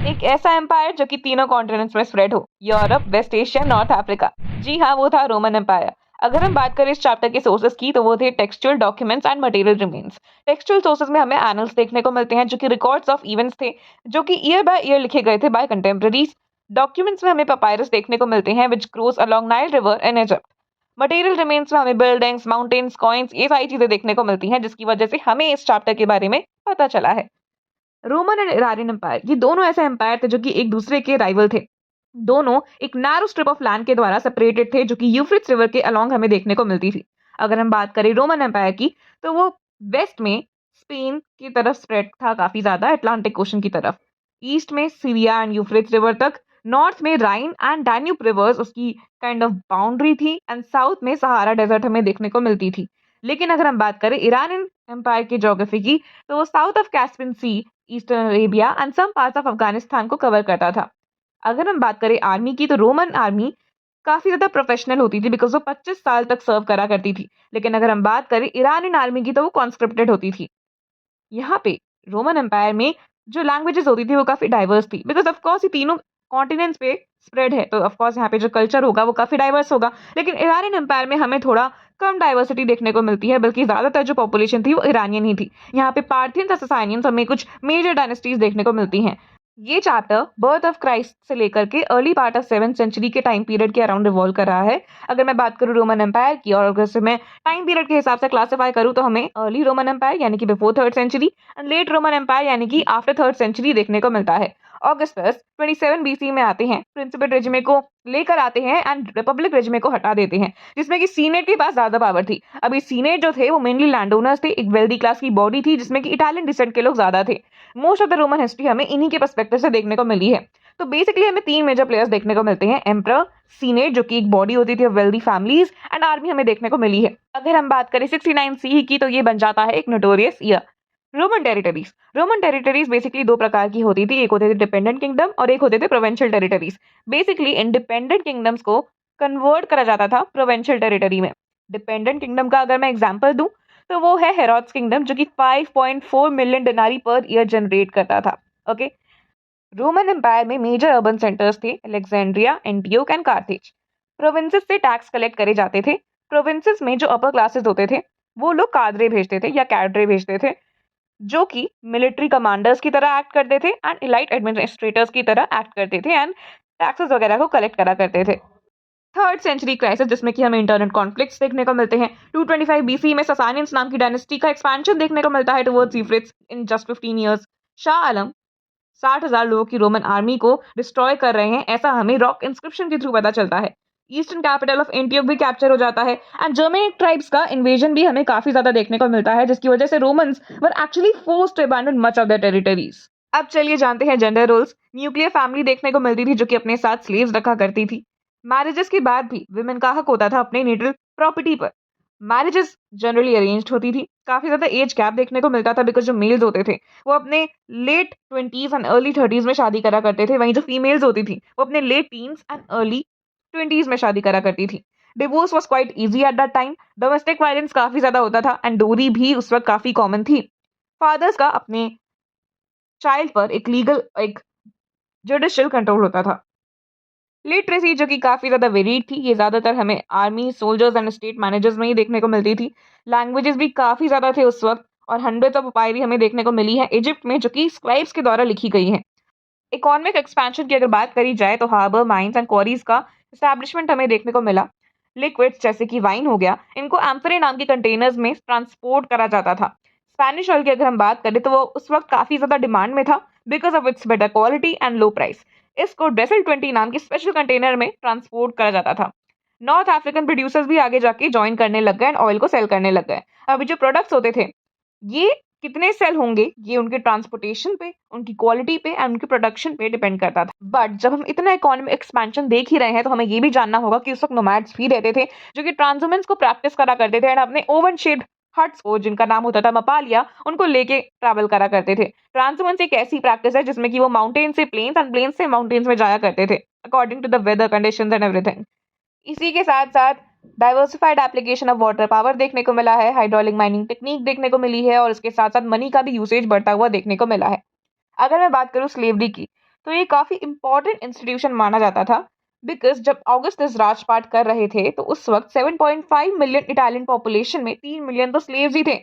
एक ऐसा एम्पायर जो कि तीनों कॉन्टिनेंट्स में स्प्रेड हो, Europe, west Asia, north Africa. जी हाँ, वो था रोमन एम्पायर। अगर हम बात करें इस चैप्टर के सोर्सेज की, तो वो थे textual documents and material remains. Textual sources में हमें एनल्स देखने को मिलते हैं, जो कि रिकॉर्ड्स ऑफ इवेंट्स थे, जो कि ईयर बाय ईयर लिखे गए थे बाय कंटेम्प्रेरीज। डॉक्यूमेंट्स में हमें पपायरस देखने को मिलते हैं, which grows along Nile river in Egypt. Material remains में हमें बिल्डिंग्स, माउंटेन्स, कॉइन्स, ये सारी चीजें देखने को मिलती हैं, जिसकी वजह से हमें इस चैप्टर के बारे में पता चला है। रोमन एंड इरानियन एम्पायर, ये दोनों ऐसे एम्पायर थे जो कि एक दूसरे के राइवल थे। दोनों एक नैरो स्ट्रिप ऑफ लैंड के द्वारा सेपरेटेड थे, जो कि यूफ्रेट्स रिवर के अलोंग हमें देखने को मिलती थी। अगर हम बात करें रोमन एम्पायर की, तो वो वेस्ट में स्पेन की तरफ स्प्रेड था, काफी ज्यादा अटलांटिक ओशन की तरफ। ईस्ट में सीरिया एंड यूफ्रेट्स रिवर तक, नॉर्थ में राइन एंड डैन्यूब रिवर्स उसकी काइंड ऑफ बाउंड्री थी, एंड साउथ में सहारा डेजर्ट हमें देखने को मिलती थी। लेकिन अगर हम बात करें ईरानियन एम्पायर की ज्योग्राफी की, तो वो south of Caspian sea, eastern Arabia and some parts of Afghanistan को कवर करता था। अगर हम बात करें आर्मी की, तो रोमन आर्मी काफी ज्यादा प्रोफेशनल होती थी, बिकॉज वो 25 साल तक सर्व करा करती थी। लेकिन अगर हम बात करें ईरानियन आर्मी की, तो वो कॉन्स्क्रिप्टेड होती थी। यहाँ पे रोमन एम्पायर में जो लैंग्वेजेस होती थी वो काफी डाइवर्स थी, बिकॉज ऑफ कोर्स ये तीनों कॉन्टिनेंट्स पे स्प्रेड है, तो ऑफ कोर्स यहाँ पे जो कल्चर होगा वो काफी डाइवर्स होगा। लेकिन ईरानियन एम्पायर में हमें थोड़ा कम डाइवर्सिटी देखने को मिलती है, बल्कि ज्यादातर जो पॉपुलेशन थी वो ईरानियन ही थी। यहाँ पे पार्थियंस और ससानियंस हमें कुछ मेजर डायनेस्टीज देखने को मिलती हैं। ये चैप्टर बर्थ ऑफ क्राइस्ट से लेकर के early part of 7th century के टाइम पीरियड के अराउंड रिवॉल्व कर रहा है। अगर मैं बात करूँ रोमन एम्पायर की, और अगर मैं टाइम पीरियड के हिसाब से क्लासिफाई करूँ, तो हमें अर्ली रोमन एम्पायर यानी कि before 3rd century and late Roman empire यानी कि आफ्टर 3rd सेंचुरी देखने को मिलता है। ऑगस्टस 27 बीसी में आते हैं, प्रिंसिपल रेजिमे को लेकर आते हैं एंड रिपब्लिक रेजिमे को हटा देते हैं, जिसमें कि सीनेट के पास ज्यादा पावर थी। अभी सीनेट जो थे वो मेनली लैंड ओनर्स थे, एक वेल्दी क्लास की बॉडी थी, जिसमें कि इटालियन डिसेंट के लोग ज्यादा थे। Most of the Roman history हमें इन्हीं के पर्सपेक्टिव से देखने को मिली है। तो बेसिकली हमें तीन मेजर प्लेयर्स देखने को मिलते हैं, एम्परर, सीनेट जो कि एक बॉडी होती थी वेल्दी फैमिलीज, एंड आर्मी हमें देखने को मिली है। अगर हम बात करें 69 सी की, तो ये बन जाता है एक notorious year. Roman territories basically दो प्रकार की होती थी, एक होते थे डिपेंडेंट किंगडम और एक होते थे provincial territories. Basically independent kingdoms को कन्वर्ट करा जाता था प्रोविंशियल टेरिटरी में। डिपेंडेंट किंगडम का अगर मैं एग्जांपल दूं, तो वो है हेरोड्स किंगडम, जो कि 5.4 मिलियन डिनारी पर ईयर जनरेट करता था। ओके। रोमन एम्पायर में मेजर अर्बन सेंटर्स थे Alexandria, Antioch and Carthage. Provinces से टैक्स कलेक्ट करे जाते थे। प्रोविंसेस में जो अपर क्लासेस होते थे, वो लोग कादरे भेजते थे या कैडरे भेजते थे, जो कि मिलिट्री कमांडर्स की तरह एक्ट करते थे एंड इलाइट एडमिनिस्ट्रेटर्स की तरह एक्ट करते थे, एंड टैक्सेस वगैरह को कलेक्ट करा करते थे। 3rd सेंचुरी क्राइसिस, जिसमें कि हमें इंटरनल कॉन्फ्लिक्ट्स देखने को मिलते हैं। 225 बीसी में ससानियंस नाम की डायनेस्टी का एक्सपेंशन देखने को मिलता है towards Euphrates in just 15 years. Shah Alam 60,000 लोगों की रोमन आर्मी को डिस्ट्रॉय कर रहे हैं, ऐसा हमें रॉक इंस्क्रिप्शन के थ्रू पता चलता है। ईस्टर्न कैपिटल ऑफ एंटियोक भी कैप्चर हो जाता है, एंड जर्मेनिक ट्राइब्स का इन्वेजन भी हमें काफी ज्यादा देखने को मिलता है, जिसकी वजह से Romans were actually forced to abandon much of their territories. अब चलिए जानते हैं जेंडर रोल्स। न्यूक्लियर फैमिली देखने को मिलती थी, जो कि अपने साथ स्लेव्स रखा करती थी। मैरिजेस के बाद भी विमेन का हक होता था अपने नेटल प्रॉपर्टी पर। मैरिजेस जनरली अरेंज्ड होती थी। काफी ज्यादा एज गैप देखने को मिलता था, बिकॉज जो मेल्स होते थे वो अपने late 20s and early 30s में शादी करा करते थे, वहीं जो फीमेल्स होती थी वो अपने late teens and early 20s में शादी करा करती थी। Divorce was quite easy at that time. Domestic violence काफी ज्यादा होता था, एंड डोरी भी उस वक्त काफी कॉमन थी। फादर्स का अपने चाइल्ड पर एक जुडिशियल कंट्रोल होता था। लिटरेसी जो कि काफी ज्यादा वेरीड थी, ये ज्यादातर हमें army, soldiers and state managers में ही देखने को मिलती थी। लैंग्वेजेस भी काफी ज्यादा थे उस वक्त, और हंड्रेड्स ऑफ पपायरी हमें देखने को मिली है इजिप्ट में, जो कि स्क्राइब्स के द्वारा लिखी गई है। इकोनॉमिक एक्सपेंशन की अगर बात करी जाए, तो हार्बर, माइंस एंड क्वारीज का एस्टैब्लिशमेंट हमें देखने को मिला। लिक्विड्स जैसे कि वाइन हो गया, इनको एम्फरे नाम के कंटेनर्स में ट्रांसपोर्ट करा जाता था। स्पेनिश ऑयल की अगर हम बात करें, तो वो उस वक्त काफी ज्यादा डिमांड में था, because of its better quality and low price. इसको ड्रेसल 20 नाम की स्पेशल कंटेनर में ट्रांसपोर्ट करा जाता था। नॉर्थ अफ्रीकन प्रोड्यूसर्स भी आगे जाके ज्वाइन करने लग गए एंड ऑयल को सेल करने लग गए। अभी जो प्रोडक्ट्स होते थे, ये कितने सेल होंगे, ये उनके ट्रांसपोर्टेशन पे, उनकी क्वालिटी पे एंड उनके प्रोडक्शन पे डिपेंड करता था। बट जब हम इतना इकोनॉमिक एक्सपेंशन देख ही रहे हैं, तो हमें ये भी जानना होगा कि उस वक्त नोमैड्स भी रहते थे, जो कि ट्रांसहुमेंस को प्रैक्टिस करा करते थे एंड अपने ओवन शेप्ड हट्स को, जिनका नाम होता था मपालिया, उनको लेके ट्रैवल करा करते थे। ट्रांसहुमेंस एक ऐसी प्रैक्टिस है जिसमें कि वो माउंटेन से प्लेन्स एंड प्लेन्स से माउंटेन्स में जाया करते थे, according to the weather conditions and everything. इसी के साथ साथ diversified application of water power देखने को मिला है, हाइड्रोलिक माइनिंग टेक्निक देखने को मिली है, और इसके साथ साथ मनी का भी यूसेज बढ़ता हुआ देखने को मिला है। अगर मैं बात करूं स्लेवरी की, तो ये काफ़ी इम्पोर्टेंट इंस्टीट्यूशन माना जाता था बिकॉज़ जब ऑगस्टस राजपाट कर रहे थे तो उस वक़्त 7.5 मिलियन इटालियन पॉपुलेशन में 3 मिलियन तो स्लेव्स ही थे।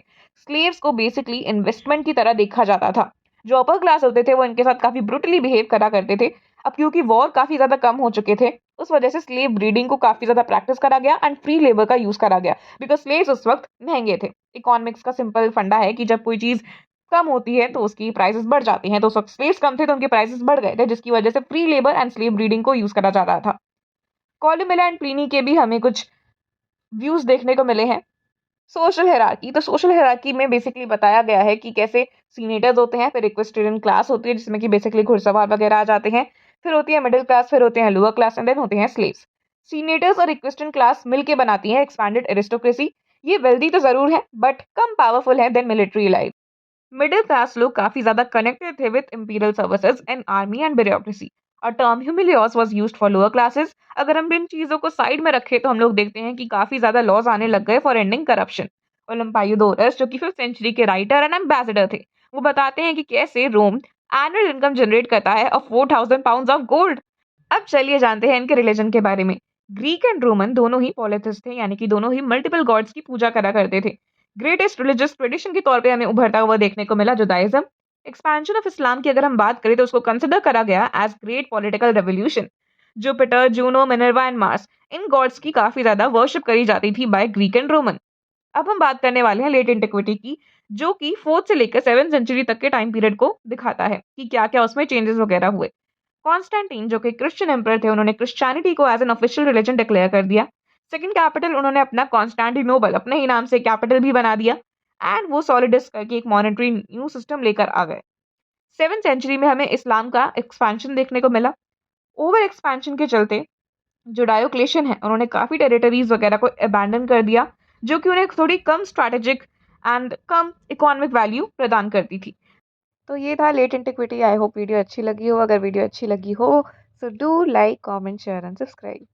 स्लेव्स को बेसिकली इन्वेस्टमेंट की तरह देखा जाता था। जो अपर क्लास होते थे वो इनके साथ काफ़ी ब्रूटली बिहेव करा करते थे। अब क्योंकि वॉर काफ़ी ज़्यादा कम हो चुके थे, उस वजह से स्लेव ब्रीडिंग को काफ़ी ज़्यादा प्रैक्टिस करा गया एंड फ्री लेबर का यूज़ करा गया बिकॉज़ स्लेव्स उस वक़्त महँगे थे। इकोनॉमिक्स का सिंपल फंडा है कि जब कोई चीज़ कम होती है तो उसकी प्राइसेस बढ़ जाती हैं। तो उस वक़्त स्लेव्स कम थे तो उनके प्राइसेस बढ़ गए थे जिसकी वजह से free labour and slave breeding को यूज़ करा जाता था। कॉलुमेला एंड प्लिनी के भी हमें कुछ व्यूज़ देखने को मिले हैं। सोशल हायरार्की, तो सोशल हायरार्की में बेसिकली बताया गया है कि कैसे सीनेटर्स होते हैं, फिर इक्वेस्ट्रियन क्लास होती है जिसमें कि बेसिकली घुड़सवार वगैरह आ जाते हैं, फिर होती है मिडिल क्लास, फिर होते हैं लोअर क्लास एंड देन होते हैं स्लेव्स। सीनेटर्स और इक्वेस्ट्रियन क्लास मिलके बनाती है एक्सपैंडेड एरिस्टोक्रेसी। ये वेल्दी तो ज़रूर है बट कम पावरफुल है than military elite. Middle class लोग काफी ज्यादा कनेक्टेड थे with imperial services and army and bureaucracy. A term humiliores was used for lower classes. अगर हम इन चीजों को साइड में रखें तो हम लोग देखते हैं कि काफी ज्यादा लॉज आने लग गए फॉर एंडिंग करप्शन। ओलंपाइडोरस जो कि 5th सेंचुरी के राइटर एंड एम्बेसडर थे, वो बताते हैं कि कैसे रोम एनुअल इनकम जनरेट करता है ऑफ 4000 पाउंड्स ऑफ गोल्ड। अब चलिए जानते हैं इनके रिलीजन के बारे में। ग्रीक एंड रोमन दोनों ही पॉलिथिस्ट थे, यानी कि दोनों ही मल्टीपल गॉड्स की पूजा करा करते थे। ग्रेटेस्ट रिलीजियस ट्रेडिशन के तौर पे हमें उभरता हुआ देखने को मिला जुदाइज्म। एक्सपेंशन ऑफ इस्लाम की अगर हम बात करें तो उसको कंसिडर करा गया as great political revolution. Jupiter, Juno, Minerva and Mars, इन गॉड्स की काफी ज्यादा वर्शिप करी जाती थी बाय ग्रीक एंड रोमन। अब हम बात करने वाले हैं लेट एंटिक्विटी की, जो कि 4th से लेकर 7th सेंचुरी तक के टाइम पीरियड को दिखाता है कि क्या क्या उसमें चेंजेस वगैरह हुए। कॉन्स्टेंटाइन जो कि क्रिश्चियन एम्परर थे, उन्होंने क्रिश्चियनिटी को as an official religion declare कर दिया। सेकंड कैपिटल उन्होंने अपना कॉन्स्टेंटिनोपल अपने ही नाम से कैपिटल भी बना दिया एंड वो सॉलिडिस करके एक मॉनेटरी न्यू सिस्टम लेकर आ गए। 7th सेंचुरी में हमें इस्लाम का एक्सपेंशन देखने को मिला। ओवर एक्सपेंशन के चलते जो डायोक्लेशियन है उन्होंने काफी टेरिटरीज वगैरह को अबैंडन कर दिया, जो कि उन्हें थोड़ी कम स्ट्रैटेजिक एंड कम इकोनॉमिक वैल्यू प्रदान करती थी। तो ये था late antiquity. I hope video अच्छी लगी हो। अगर वीडियो अच्छी लगी हो so do like, comment, share and subscribe.